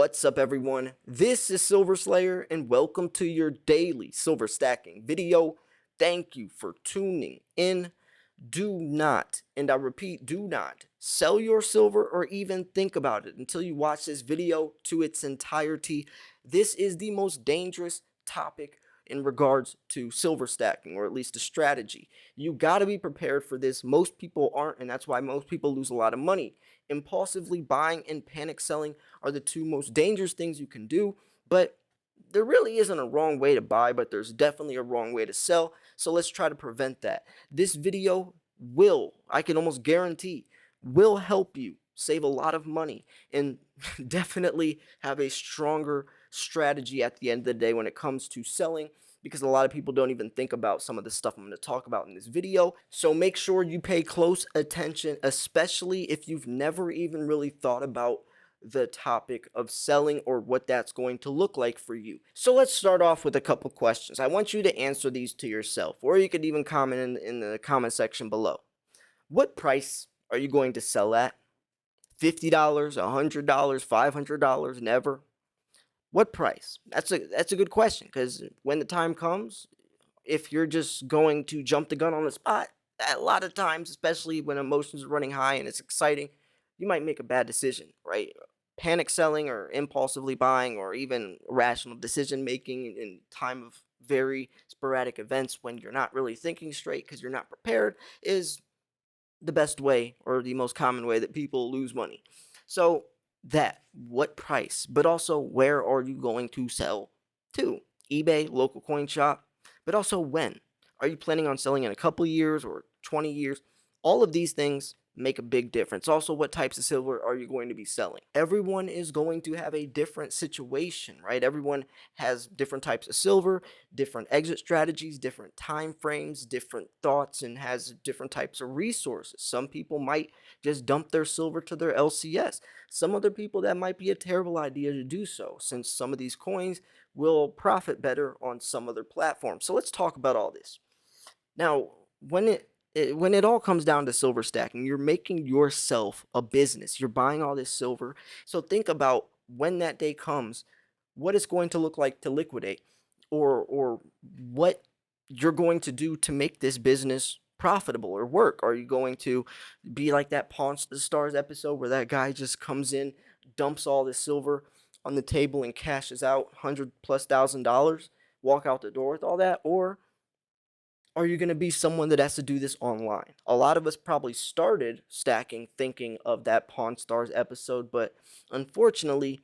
What's up, everyone? This is Silver Slayer, and welcome to your daily silver stacking video. Thank you for tuning in. Do not, and I repeat, do not sell your silver or even think about it until you watch this video to its entirety. This is the most dangerous topic in regards to silver stacking, or at least a strategy. You got to be prepared for this. Most people aren't, and that's why most people lose a lot of money. Impulsively buying and panic selling are the two most dangerous things you can do, but there really isn't a wrong way to buy, but there's definitely a wrong way to sell. So let's try to prevent that. This video I can almost guarantee, will help you save a lot of money and definitely have a stronger strategy at the end of the day when it comes to selling, because a lot of people don't even think about some of the stuff I'm going to talk about in this video. So make sure you pay close attention, especially if you've never even really thought about the topic of selling or what that's going to look like for you. So let's start off with a couple questions. I want you to answer these to yourself, or you could even comment in the comment section below. What price are you going to sell at? $50, $100, $500, never? What price? That's a good question, because when the time comes, if you're just going to jump the gun on the spot, a lot of times, especially when emotions are running high and it's exciting, you might make a bad decision, right? Panic selling or impulsively buying or even rational decision making in time of very sporadic events when you're not really thinking straight because you're not prepared is the best way, or the most common way, that people lose money. So what price, but also where are you going to sell to? eBay, local coin shop, but also when. Are you planning on selling in a couple years or 20 years? All of these things make a big difference. Also, what types of silver are you going to be selling? Everyone is going to have a different situation, right? Everyone has different types of silver, different exit strategies, different time frames, different thoughts, and has different types of resources. Some people might just dump their silver to their LCS. Some other people, that might be a terrible idea to do so, since some of these coins will profit better on some other platform. So let's talk about all this. Now, when it all comes down to silver stacking, you're making yourself a business. You're buying all this silver. So think about when that day comes, what it's going to look like to liquidate, or what you're going to do to make this business profitable or work. Are you going to be like that Pawn Stars episode where that guy just comes in, dumps all this silver on the table and cashes out $100,000+, walk out the door with all that? Or are you going to be someone that has to do this online? A lot of us probably started stacking thinking of that Pawn Stars episode, but unfortunately,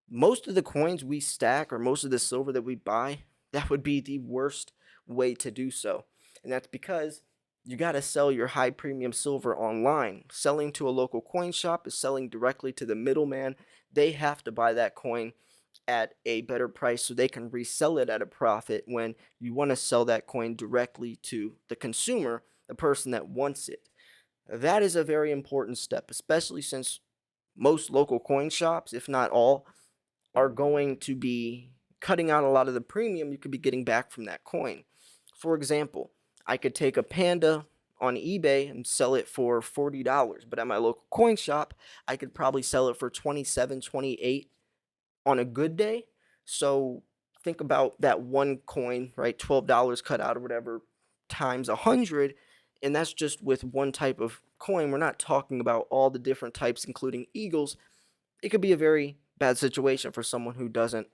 most of the coins we stack, or most of the silver that we buy, that would be the worst way to do so. And that's because you got to sell your high premium silver online. Selling to a local coin shop is selling directly to the middleman. They have to buy that coin at a better price so they can resell it at a profit, when you want to sell that coin directly to the consumer, the person that wants it. That is a very important step, especially since most local coin shops, if not all, are going to be cutting out a lot of the premium you could be getting back from that coin. For example, I could take a Panda on eBay and sell it for $40, but at my local coin shop, I could probably sell it for 27, 28 on a good day. So think about that one coin, right? $12 cut out or whatever times 100, and that's just with one type of coin. We're not talking about all the different types, including eagles. It could be a very bad situation for someone who doesn't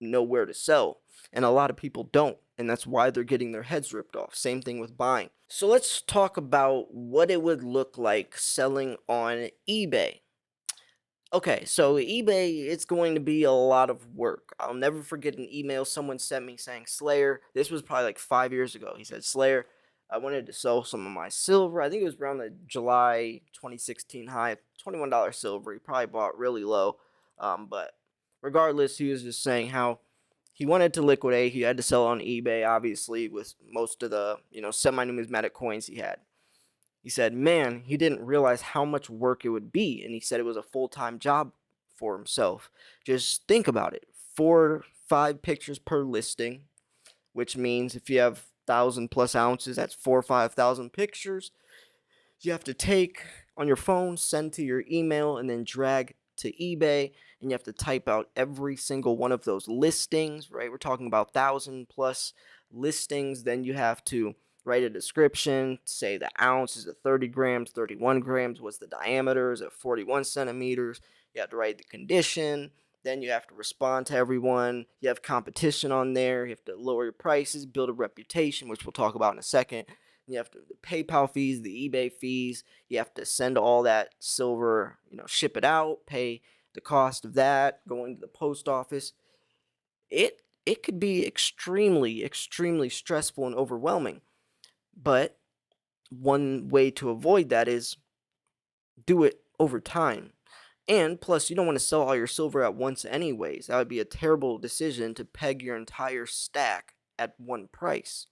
know where to sell, and a lot of people don't, and that's why they're getting their heads ripped off. Same thing with buying. So let's talk about what it would look like selling on eBay. Okay, so eBay, it's going to be a lot of work. I'll never forget an email someone sent me saying, Slayer, this was probably like 5 years ago. He said, Slayer, I wanted to sell some of my silver. I think it was around the July 2016 high, $21 silver. He probably bought really low. But regardless, he was just saying how he wanted to liquidate. He had to sell on eBay, obviously, with most of the, semi-numismatic coins he had. He said, man, he didn't realize how much work it would be. And he said it was a full-time job for himself. Just think about it. 4 or 5 pictures per listing, which means if you have 1,000+ ounces, that's 4 or 5,000 pictures you have to take on your phone, send to your email, and then drag to eBay and you have to type out every single one of those listings, right? We're talking about 1,000 plus listings. Then you have to write a description, say the ounce is it 30 grams, 31 grams, what's the diameter, is it 41 centimeters? You have to write the condition. Then you have to respond to everyone. You have competition on there. You have to lower your prices, build a reputation, which we'll talk about in a second. You have to the PayPal fees, the eBay fees. You have to send all that silver, ship it out, pay the cost of that, going to the post office. It could be extremely, extremely stressful and overwhelming. But one way to avoid that is do it over time. And plus, you don't want to sell all your silver at once anyways. That would be a terrible decision to peg your entire stack at one price.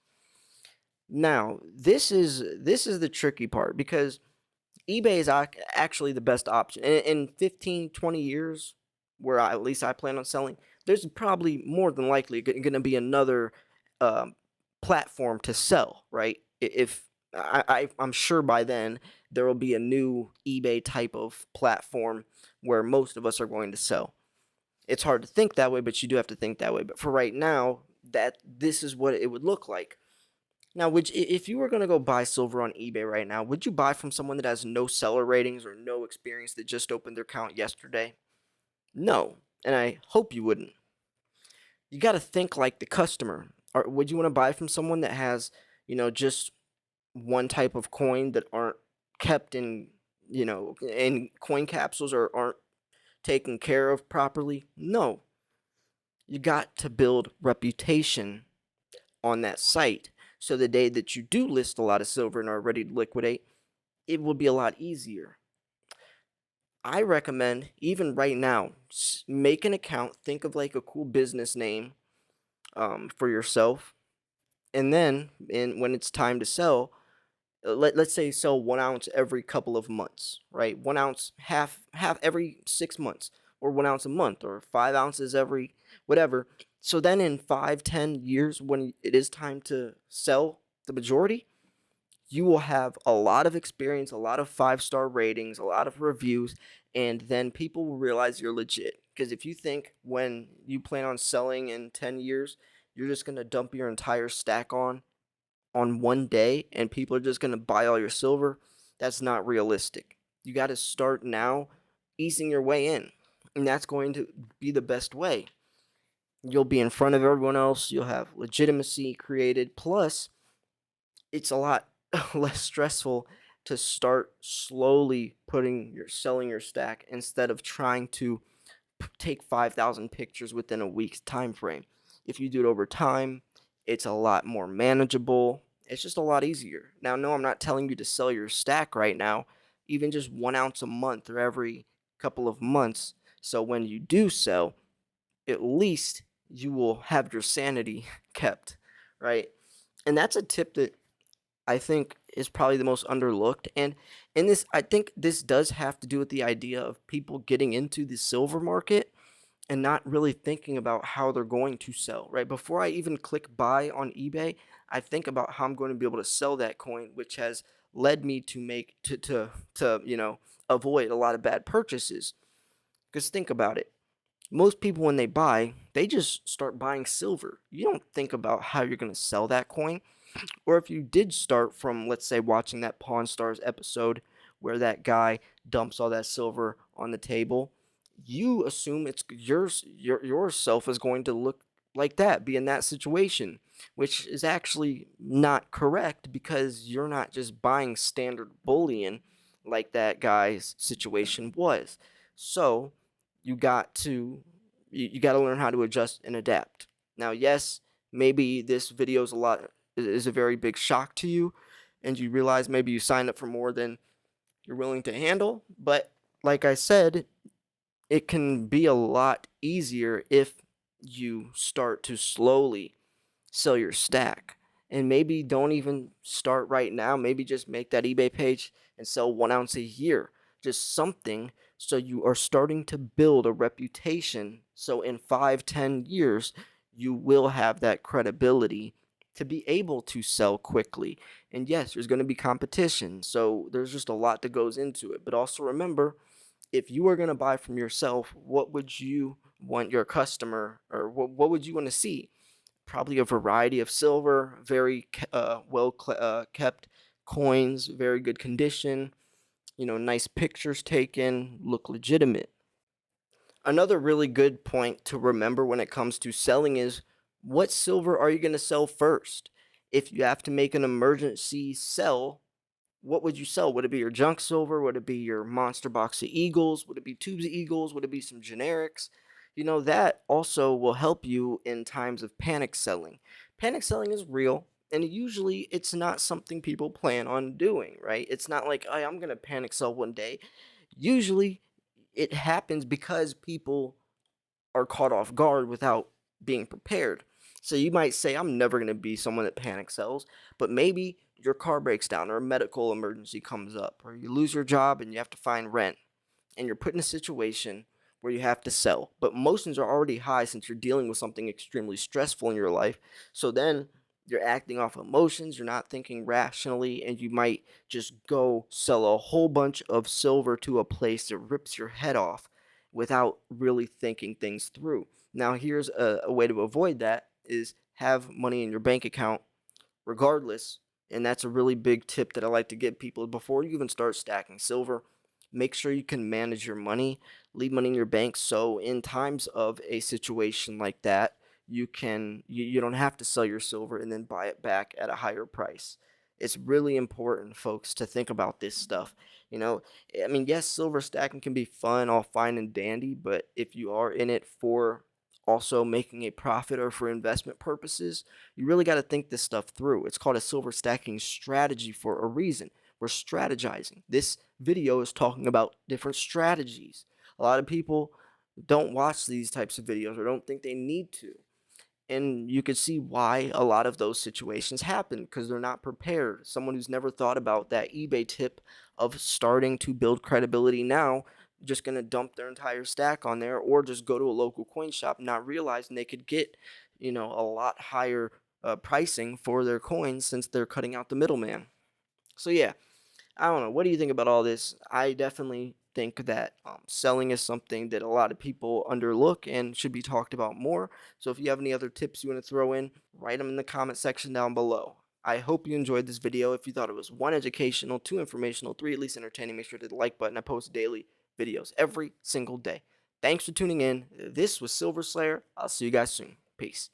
Now, this is the tricky part because eBay is actually the best option. In 15, 20 years, where at least I plan on selling, there's probably more than likely going to be another platform to sell, right? If I'm sure by then there will be a new eBay type of platform where most of us are going to sell. It's hard to think that way, but you do have to think that way. But for right now, this is what it would look like. Now, if you were going to go buy silver on eBay right now, would you buy from someone that has no seller ratings or no experience that just opened their account yesterday? No, and I hope you wouldn't. You got to think like the customer. Or would you want to buy from someone that has, just one type of coin that aren't kept in coin capsules or aren't taken care of properly? No. You got to build reputation on that site. So the day that you do list a lot of silver and are ready to liquidate, it will be a lot easier. I recommend, even right now, make an account, think of like a cool business name for yourself. And then when it's time to sell, let's say sell 1 ounce every couple of months, right? 1 ounce half every 6 months, or 1 ounce a month, or 5 ounces every whatever. So then in 5-10 years, when it is time to sell the majority, you will have a lot of experience, a lot of 5-star ratings, a lot of reviews, and then people will realize you're legit. Because if you think when you plan on selling in 10 years, you're just going to dump your entire stack on one day and people are just going to buy all your silver, that's not realistic. You got to start now, easing your way in, and that's going to be the best way. You'll be in front of everyone else, you'll have legitimacy created, plus it's a lot less stressful to start slowly selling your stack instead of trying to take 5,000 pictures within a week's time frame. If you do it over time, it's a lot more manageable. It's just a lot easier. Now, no, I'm not telling you to sell your stack right now, even just 1 ounce a month or every couple of months. So when you do sell, at least you will have your sanity kept, right? And that's a tip that I think is probably the most underlooked. And in this, I think this does have to do with the idea of people getting into the silver market and not really thinking about how they're going to sell, right? Before I even click buy on eBay, I think about how I'm going to be able to sell that coin, which has led me to make to avoid a lot of bad purchases. Because think about it. Most people when they buy, they just start buying silver. You don't think about how you're going to sell that coin. Or if you did start from, let's say, watching that Pawn Stars episode where that guy dumps all that silver on the table, you assume it's yourself is going to look like that, be in that situation, which is actually not correct because you're not just buying standard bullion like that guy's situation was. So you got to learn how to adjust and adapt. Now, yes, maybe this video is a very big shock to you, and you realize maybe you signed up for more than you're willing to handle. But like I said, it can be a lot easier if you start to slowly sell your stack. And maybe don't even start right now. Maybe just make that eBay page and sell 1 ounce a year. Just something so you are starting to build a reputation. So in 5-10 years, you will have that credibility to be able to sell quickly. And yes, there's going to be competition. So there's just a lot that goes into it. But also remember, if you were going to buy from yourself, what would you want your customer, or what would you want to see? Probably a variety of silver, very kept coins, very good condition, nice pictures taken, look legitimate. Another really good point to remember when it comes to selling is, what silver are you going to sell first? If you have to make an emergency sell, what would you sell? Would it be your junk silver? Would it be your monster box of Eagles? Would it be tubes of Eagles? Would it be some generics? That also will help you in times of panic selling. Panic selling is real, and usually it's not something people plan on doing, right? It's not like, "Hey, I'm going to panic sell one day." Usually it happens because people are caught off guard without being prepared. So you might say, I'm never going to be someone that panic sells, but maybe your car breaks down or a medical emergency comes up, or you lose your job and you have to find rent, and you're put in a situation where you have to sell. But emotions are already high since you're dealing with something extremely stressful in your life. So then you're acting off emotions, you're not thinking rationally, and you might just go sell a whole bunch of silver to a place that rips your head off without really thinking things through. Now, here's a way to avoid that is have money in your bank account regardless. And that's a really big tip that I like to give people before you even start stacking silver. Make sure you can manage your money, leave money in your bank, so in times of a situation like that, you don't have to sell your silver and then buy it back at a higher price. It's really important, folks, to think about this stuff. You know, I mean, yes, silver stacking can be fun, all fine and dandy, but if you are in it for also making a profit or for investment purposes, you really got to think this stuff through. It's called a silver stacking strategy for a reason. We're strategizing. This video is talking about different strategies. A lot of people don't watch these types of videos or don't think they need to. And you could see why a lot of those situations happen because they're not prepared. Someone who's never thought about that eBay tip of starting to build credibility now, just going to dump their entire stack on there, or just go to a local coin shop, not realizing they could get, a lot higher pricing for their coins since they're cutting out the middleman. So, yeah, I don't know. What do you think about all this? I definitely think that selling is something that a lot of people underlook and should be talked about more. So if you have any other tips you want to throw in, write them in the comment section down below. I hope you enjoyed this video. If you thought it was 1, educational, 2, informational, 3, at least entertaining, make sure to hit the like button. I post daily videos every single day. Thanks for tuning in. This was Silver Slayer. I'll see you guys soon. Peace.